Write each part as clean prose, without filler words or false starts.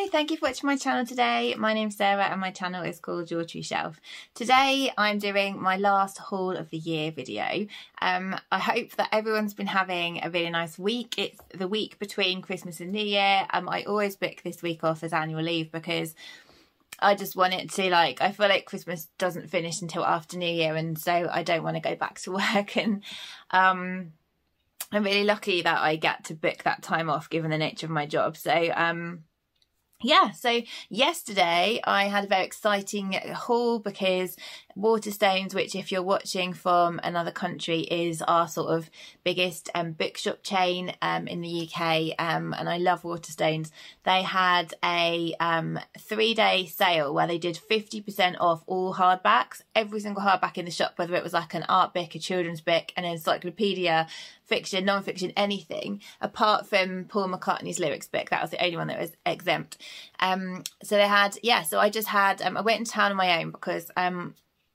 thank you for watching my channel today. My name's Sarah and my channel is called Your True Shelf. Today I'm doing my last haul of the year video. I hope that everyone's been having a really nice week. It's the week between Christmas and New Year. I always book this week off as annual leave because I just want it to, like, I feel like Christmas doesn't finish until after New Year, and so I don't want to go back to work. And I'm really lucky that I get to book that time off given the nature of my job. So yeah, so yesterday I had a very exciting haul because Waterstones, which if you're watching from another country is our sort of biggest bookshop chain in the UK, and I love Waterstones. They had a 3-day sale where they did 50% off all hardbacks, every single hardback in the shop, whether it was like an art book, a children's book, an encyclopedia, fiction, non-fiction, anything, apart from Paul McCartney's lyrics book. That was the only one that was exempt. So they had, yeah, so I just had, I went into town on my own because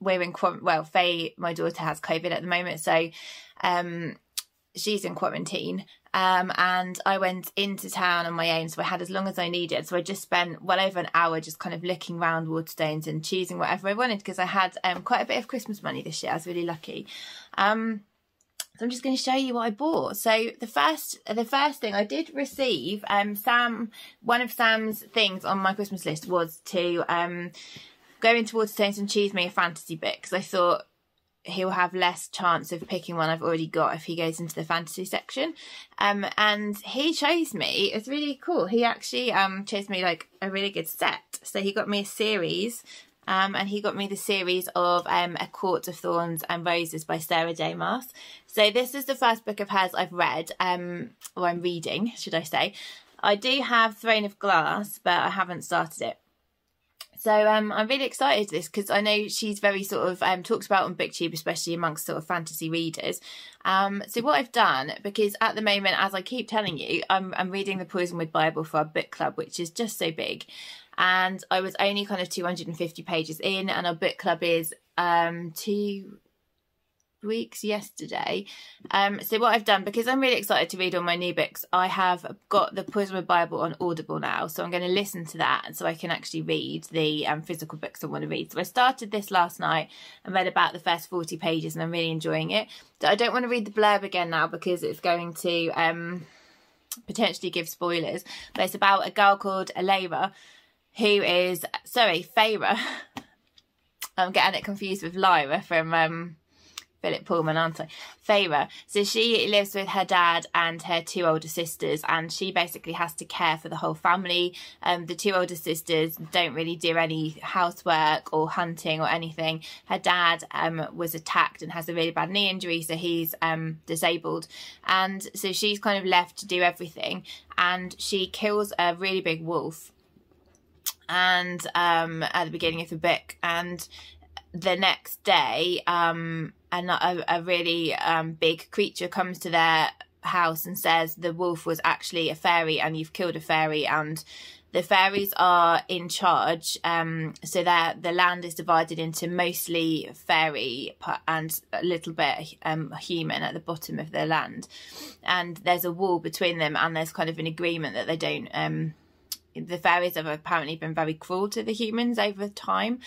we're in, well, Faye, my daughter, has COVID at the moment, so she's in quarantine, and I went into town on my own, so I had as long as I needed. So I just spent well over an hour just kind of looking around Waterstones and choosing whatever I wanted, because I had quite a bit of Christmas money this year. I was really lucky. So I'm just going to show you what I bought. So the first thing I did receive, one of Sam's things on my Christmas list was to go into Waterstones and choose me a fantasy book, because I thought he'll have less chance of picking one I've already got if he goes into the fantasy section. And he chose me, it's really cool, he actually chose me like a really good set. So he got me a series, and he got me the series of A Court of Thorns and Roses by Sarah J. Maas. So this is the first book of hers I've read, or I'm reading, should I say. I do have Throne of Glass, but I haven't started it. So I'm really excited for this because I know she's very sort of talks about on BookTube, especially amongst sort of fantasy readers. So what I've done, because at the moment, as I keep telling you, I'm reading the Poisonwood Bible for our book club, which is just so big. And I was only kind of 250 pages in, and our book club is 2 weeks yesterday. So what I've done, because I'm really excited to read all my new books, I have got the Poisonwood Bible on Audible now, so I'm going to listen to that, and so I can actually read the physical books I want to read. So I started this last night and read about the first 40 pages, and I'm really enjoying it. So I don't want to read the blurb again now because it's going to potentially give spoilers, but it's about a girl called Feyre. I'm getting it confused with Lyra from Philip Pullman, aren't I? Feyre. So she lives with her dad and her 2 older sisters, and she basically has to care for the whole family. The 2 older sisters don't really do any housework or hunting or anything. Her dad was attacked and has a really bad knee injury, so he's disabled, and so she's kind of left to do everything, and she kills a really big wolf and at the beginning of the book, and the next day a really big creature comes to their house and says the wolf was actually a fairy and you've killed a fairy, and the fairies are in charge, so that the land is divided into mostly fairy and a little bit human at the bottom of the land, and there's a wall between them, and there's kind of an agreement that they don't the fairies have apparently been very cruel to the humans over time.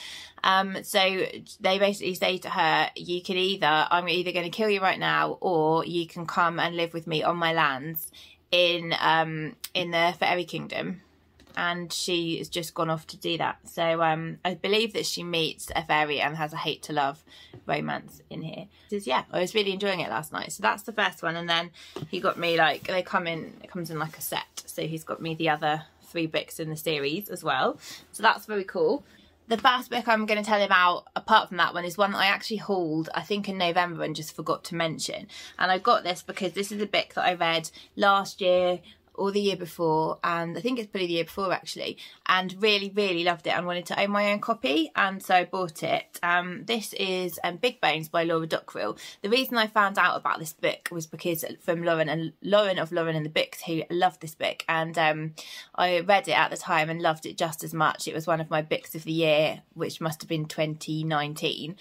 So they basically say to her, you can I'm either going to kill you right now, or you can come and live with me on my lands in the fairy kingdom. And she has just gone off to do that. So I believe that she meets a fairy and has a hate to love romance in here. Yeah, I was really enjoying it last night. So that's the first one, and then he got me, like, it comes in like a set. So he's got me the other 3 books in the series as well, so that's very cool. The first book I'm going to tell you about, apart from that one, is one that I actually hauled, I think, in November and just forgot to mention. And I got this because this is a book that I read last year or the year before, and I think it's probably the year before actually, and really loved it and wanted to own my own copy, and so I bought it. This is Big Bones by Laura Dockrill. The reason I found out about this book was because from Lauren of Lauren and the Books, who loved this book, and I read it at the time and loved it just as much. It was one of my books of the year, which must have been 2019.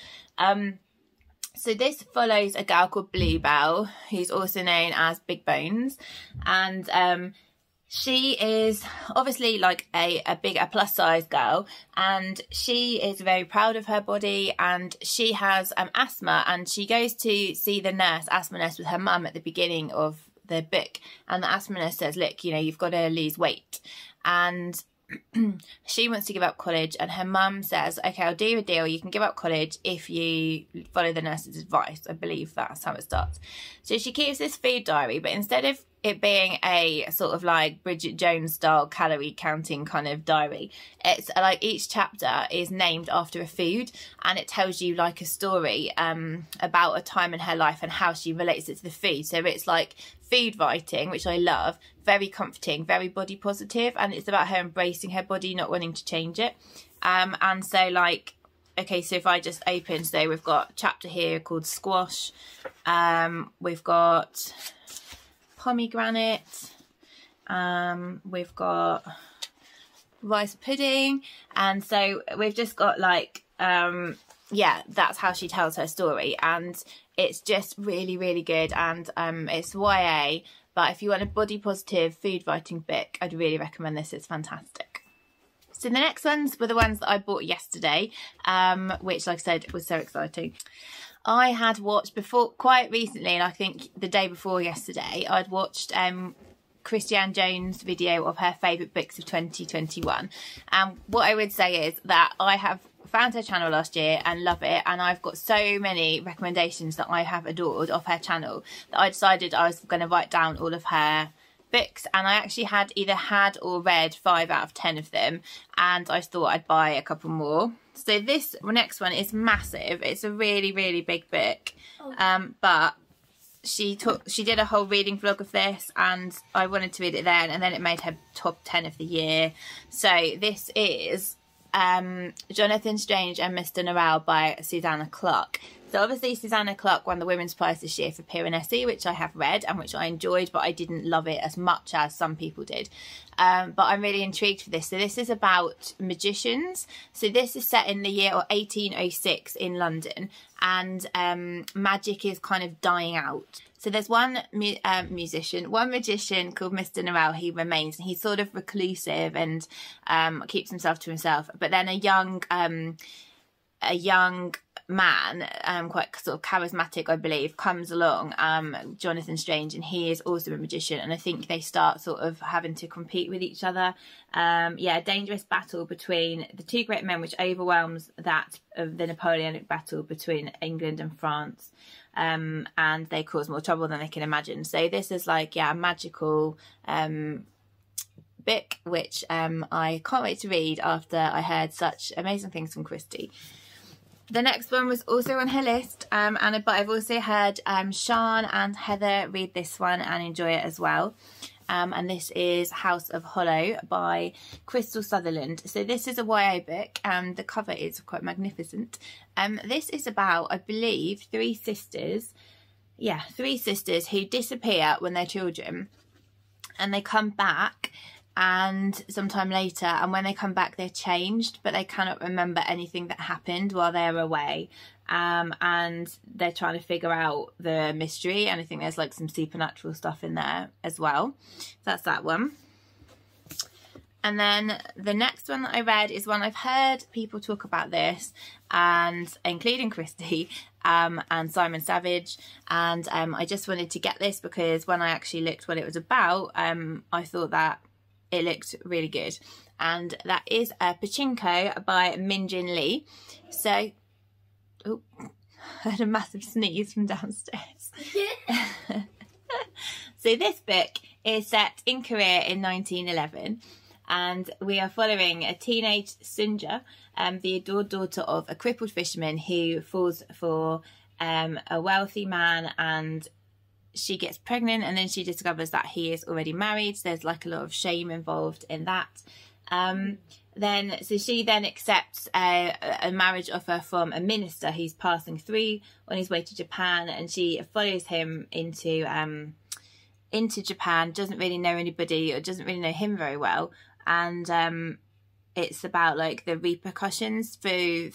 So this follows a girl called Bluebell, who's also known as Big Bones, and She is obviously like a plus size girl, and she is very proud of her body, and she has asthma, and she goes to see the asthma nurse with her mum at the beginning of the book, and the asthma nurse says, look, you know, you've got to lose weight, and she wants to give up college, and her mum says, okay, I'll do you a deal, you can give up college if you follow the nurse's advice. I believe that's how it starts. So she keeps this food diary, but instead of it being a sort of like Bridget Jones style calorie counting kind of diary, it's like each chapter is named after a food, and it tells you like a story about a time in her life and how she relates it to the food. So it's like food writing, which I love, very comforting, very body positive, and it's about her embracing her body, not wanting to change it. And so like, okay, so if I just open, so we've got a chapter here called Squash, we've got pomegranate, we've got rice pudding, and so we've just got like yeah, that's how she tells her story, and it's just really, really good. And it's YA, but if you want a body positive food writing book, I'd really recommend this. It's fantastic. So the next ones were the ones that I bought yesterday, which, like I said, was so exciting. I had watched before, quite recently, and I think the day before yesterday, I'd watched Christiane Jones' video of her favourite books of 2021. And what I would say is that I have found her channel last year and love it, and I've got so many recommendations that I have adored of her channel that I decided I was going to write down all of her books, and I actually had either had or read 5 out of 10 of them, and I thought I'd buy a couple more. So this next one is massive. It's a really, really big book, but she did a whole reading vlog of this, and I wanted to read it then, and then it made her top 10 of the year. So this is Jonathan Strange and Mr. Norrell by Susanna Clarke. So obviously Susanna Clarke won the Women's Prize this year for Piranesi, which I have read and which I enjoyed, but I didn't love it as much as some people did. But I'm really intrigued for this. So this is about magicians. So this is set in the year 1806 in London, and magic is kind of dying out. So there's one magician called Mr. Norell. He remains, and he's sort of reclusive and keeps himself to himself. But then a young man, quite sort of charismatic, I believe, comes along, Jonathan Strange, and he is also a magician, and I think they start sort of having to compete with each other. Yeah, a dangerous battle between the two great men, which overwhelms that of the Napoleonic battle between England and France, and they cause more trouble than they can imagine. So this is like, yeah, a magical book, which I can't wait to read after I heard such amazing things from Christy. The next one was also on her list, but I've also heard Sean and Heather read this one and enjoy it as well. And this is House of Holo by Krystal Sutherland. So this is a YA book, and the cover is quite magnificent. This is about, I believe, 3 sisters. Yeah, 3 sisters who disappear when they're children, and they come back and sometime later, and when they come back they're changed, but they cannot remember anything that happened while they're away, and they're trying to figure out the mystery, and I think there's like some supernatural stuff in there as well. So that's that one. And then the next one that I read is one I've heard people talk about this, and including Christy and Simon Savage, and I just wanted to get this because when I actually looked what it was about, I thought that it looked really good, and that is Pachinko by Yin Jin Lee. So, oh, I had a massive sneeze from downstairs. So this book is set in Korea in 1911, and we are following a teenage Sunja, the adored daughter of a crippled fisherman who falls for a wealthy man, and she gets pregnant, and then she discovers that he is already married. So there's like a lot of shame involved in that. So she then accepts a marriage offer from a minister who's passing through on his way to Japan, and she follows him into Japan. Doesn't really know anybody, or doesn't really know him very well, and it's about like the repercussions through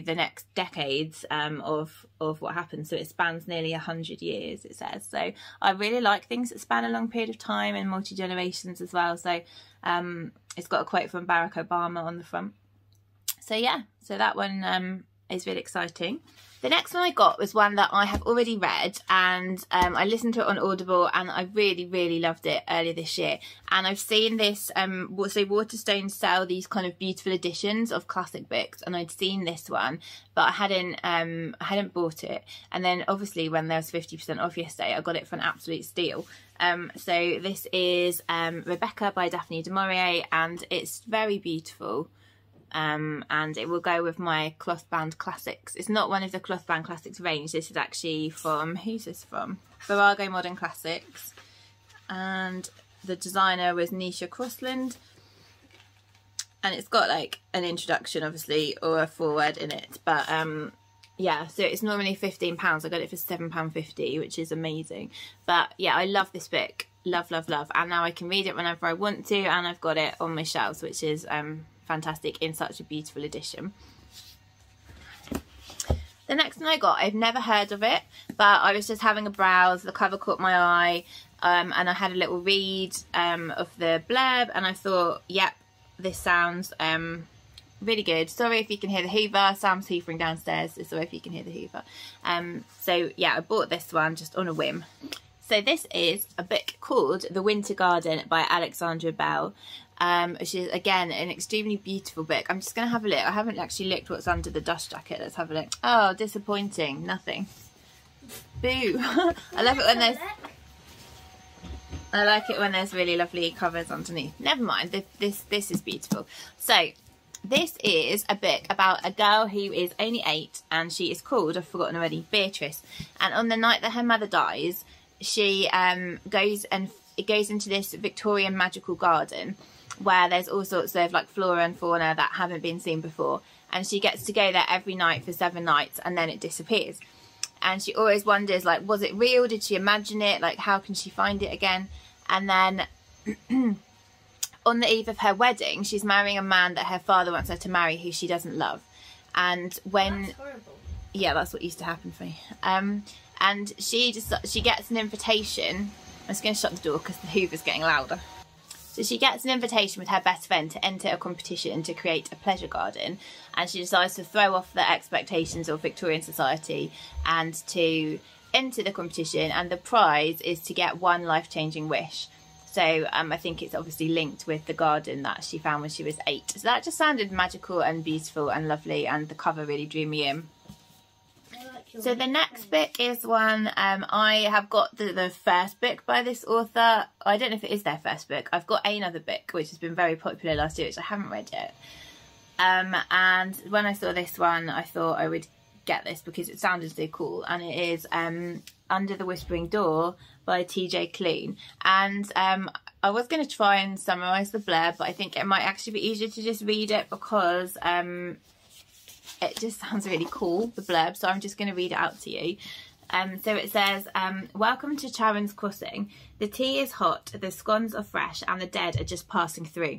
the next decades of what happened. So it spans nearly 100 years, it says. So I really like things that span a long period of time and multi-generations as well. So it's got a quote from Barack Obama on the front. So yeah, so that one is really exciting. The next one I got was one that I have already read, and I listened to it on Audible, and I really, really loved it earlier this year. And I've seen this, so Waterstone sell these kind of beautiful editions of classic books, and I'd seen this one, but I hadn't bought it. And then obviously when there was 50% off yesterday, I got it for an absolute steal. So this is Rebecca by Daphne du Maurier, and it's very beautiful. And it will go with my cloth bound classics. It's not one of the cloth bound classics range. This is actually from, who's this from? Virago Modern Classics, and the designer was Nisha Crossland, and it's got like an introduction obviously or a foreword in it, but yeah, so it's normally £15. I got it for £7.50, which is amazing. But yeah, I love this book, love, and now I can read it whenever I want to, and I've got it on my shelves, which is fantastic in such a beautiful edition. The next one I got, I've never heard of it, but I was just having a browse, the cover caught my eye, and I had a little read of the blurb, and I thought, yep, this sounds really good. Sorry if you can hear the Hoover, Sam's hoovering downstairs, so sorry if you can hear the Hoover. So yeah, I bought this one just on a whim. So this is a book called The Winter Garden by Alexandra Bell, which is, again, an extremely beautiful book. I'm just going to have a look. I haven't actually looked what's under the dust jacket. Let's have a look. Oh, disappointing. Nothing. Boo. I love it when there's... I like it when there's really lovely covers underneath. Never mind. This is beautiful. So, this is a book about a girl who is only 8, and she is called, I've forgotten already, Beatrice. And on the night that her mother dies, she goes into this Victorian magical garden where there's all sorts of like flora and fauna that haven't been seen before, and she gets to go there every night for 7 nights, and then it disappears. And she always wonders, like, was it real? Did she imagine it? Like, how can she find it again? And then on the eve of her wedding, she's marrying a man that her father wants her to marry, who she doesn't love. And when... That's horrible. Yeah, that's what used to happen for me. And she gets an invitation. I'm just going to shut the door because the Hoover's getting louder. So she gets an invitation with her best friend to enter a competition to create a pleasure garden, and she decides to throw off the expectations of Victorian society and to enter the competition, and the prize is to get one life-changing wish. So I think it's obviously linked with the garden that she found when she was 8. So that just sounded magical and beautiful and lovely, and the cover really drew me in. So the next book is one, I have got the first book by this author. I don't know if it is their first book. I've got another book which has been very popular last year, which I haven't read yet. And when I saw this one, I thought I would get this because it sounded so cool. And it is Under the Whispering Door by TJ Klune. And I was going to try and summarise the blurb, but I think it might actually be easier to just read it because... it just sounds really cool, the blurb, so I'm just going to read it out to you. So it says, welcome to Charon's Crossing. The tea is hot, the scones are fresh, and the dead are just passing through.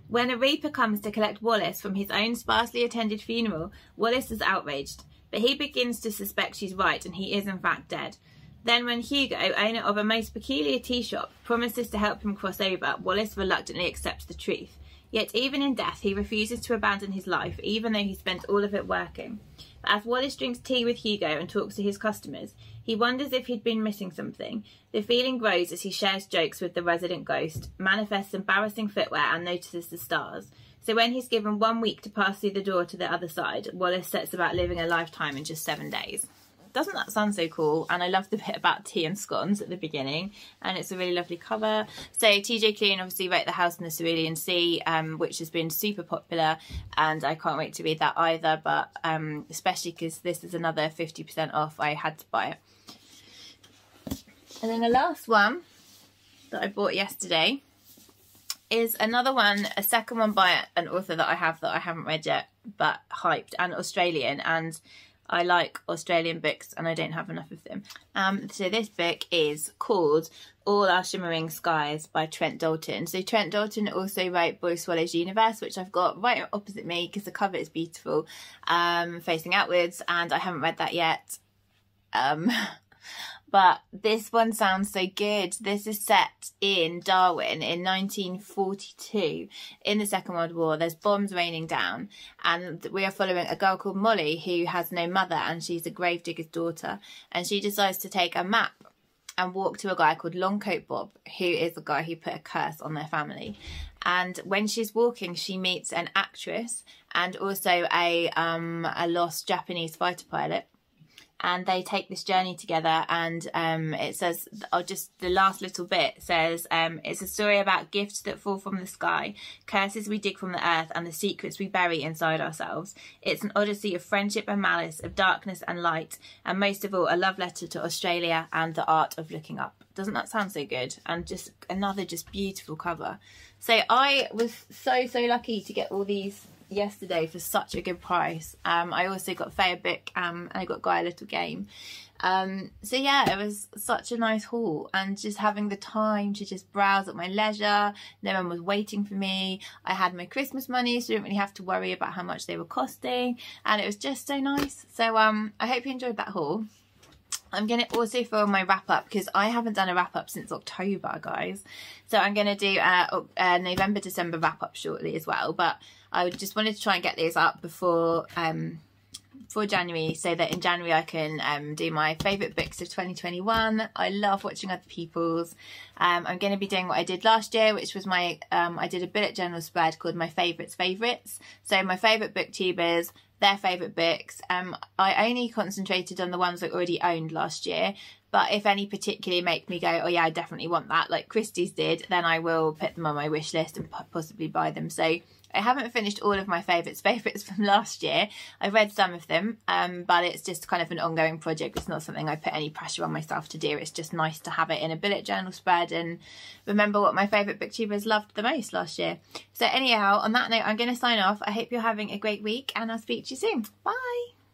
When a reaper comes to collect Wallace from his own sparsely attended funeral, Wallace is outraged, but he begins to suspect she's right and he is in fact dead. Then when Hugo, owner of a most peculiar tea shop, promises to help him cross over, Wallace reluctantly accepts the truth. Yet even in death, he refuses to abandon his life, even though he spent all of it working. But as Wallace drinks tea with Hugo and talks to his customers, he wonders if he'd been missing something. The feeling grows as he shares jokes with the resident ghost, manifests embarrassing footwear and notices the stars. So when he's given 1 week to pass through the door to the other side, Wallace sets about living a lifetime in just 7 days. Doesn't that sound so cool? And I love the bit about tea and scones at the beginning, and it's a really lovely cover. So TJ Klune obviously wrote The House in the Cerulean Sea, which has been super popular, and I can't wait to read that either, but especially because this is another 50% off, I had to buy it. And then the last one that I bought yesterday is another one, a second one by an author that I haven't read yet, but hyped, and Australian, and I like Australian books and I don't have enough of them. So this book is called Our Shimmering Skies by Trent Dalton. So Trent Dalton also wrote Boy Swallows Universe, which I've got right opposite me because the cover is beautiful, facing outwards, and I haven't read that yet. But this one sounds so good. This is set in Darwin in 1942 in the Second World War. There's bombs raining down, and we are following a girl called Molly who has no mother, and she's a gravedigger's daughter, and she decides to take a map and walk to a guy called Longcoat Bob, who is the guy who put a curse on their family. And when she's walking, she meets an actress and also a lost Japanese fighter pilot. And they take this journey together, and it says, just the last little bit says, it's a story about gifts that fall from the sky, curses we dig from the earth, and the secrets we bury inside ourselves. It's an odyssey of friendship and malice, of darkness and light, and most of all, a love letter to Australia and the art of looking up. Doesn't that sound so good? And just another just beautiful cover. So I was so lucky to get all these yesterday for such a good price. I also got Faye a book, and I got Guy a little game. So yeah, it was such a nice haul, and just having the time to just browse at my leisure. No one was waiting for me. I had my Christmas money, so I didn't really have to worry about how much they were costing, and it was just so nice. So I hope you enjoyed that haul. I'm going to also film my wrap up because I haven't done a wrap up since October, guys. So I'm going to do a November, December wrap up shortly as well. But I just wanted to try and get these up before January, so that in January I can do my favourite books of 2021. I love watching other people's. I'm going to be doing what I did last year, which was my I did a bullet journal spread called My Favourites Favourites. So my favourite booktubers, their favourite books. I only concentrated on the ones I already owned last year, but if any particularly make me go, oh yeah, I definitely want that, like Christie's did, then I will put them on my wish list and possibly buy them. So I haven't finished all of my favourites from last year. I've read some of them, but it's just kind of an ongoing project. It's not something I put any pressure on myself to do. It's just nice to have it in a bullet journal spread and remember what my favourite booktubers loved the most last year. So anyhow, on that note, I'm going to sign off. I hope you're having a great week, and I'll speak to you soon. Bye!